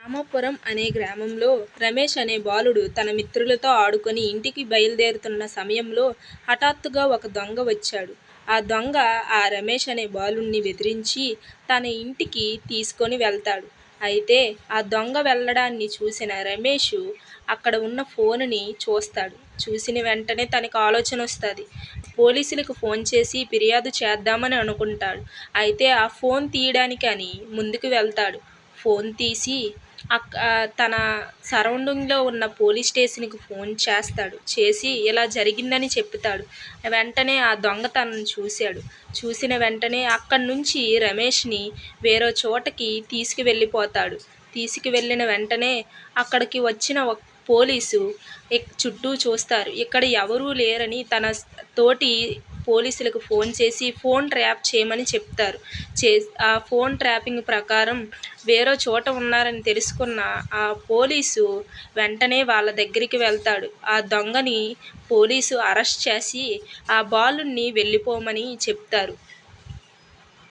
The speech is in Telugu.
రామాపురం అనే గ్రామంలో రమేష్ అనే బాలుడు తన మిత్రులతో ఆడుకొని ఇంటికి బయలుదేరుతున్న సమయంలో హఠాత్తుగా ఒక దొంగ వచ్చాడు. ఆ దొంగ రమేష్ అనే బాలుడిని బెదిరించి తన ఇంటికి తీసుకొని వెళ్తాడు. అయితే ఆ దొంగ వెళ్ళడాన్ని చూసిన రమేష్ అక్కడ ఉన్న ఫోనుని చూస్తాడు. చూసిన వెంటనే తనకు ఆలోచన వస్తుంది. పోలీసులకు ఫోన్ చేసి ఫిర్యాదు చేద్దామని అనుకుంటాడు. అయితే ఆ ఫోన్ తీయడానికి అని ముందుకు వెళ్తాడు. ఫోన్ తీసి తన సరౌండింగ్లో ఉన్న పోలీస్ స్టేషన్కి ఫోన్ చేస్తాడు. చేసి ఇలా జరిగిందని చెప్తాడు. వెంటనే ఆ దొంగ తనను చూశాడు. చూసిన వెంటనే అక్కడి నుంచి రమేష్ని వేరే చోటకి తీసుకువెళ్ళిపోతాడు. తీసుకువెళ్ళిన వెంటనే అక్కడికి వచ్చిన పోలీసు చుట్టూ చూస్తారు. ఇక్కడ ఎవరూ లేరని తన తోటి పోలీసులకు ఫోన్ చేసి ఫోన్ ట్రాప్ చేయమని చెప్తారు. ఆ ఫోన్ ట్రాపింగ్ ప్రకారం వేరే చోట ఉన్నారని తెలుసుకున్న ఆ పోలీసు వెంటనే వాళ్ళ దగ్గరికి వెళ్తాడు. ఆ దొంగని పోలీసు అరెస్ట్ చేసి ఆ బాలుని వెళ్ళిపోమని చెప్తారు.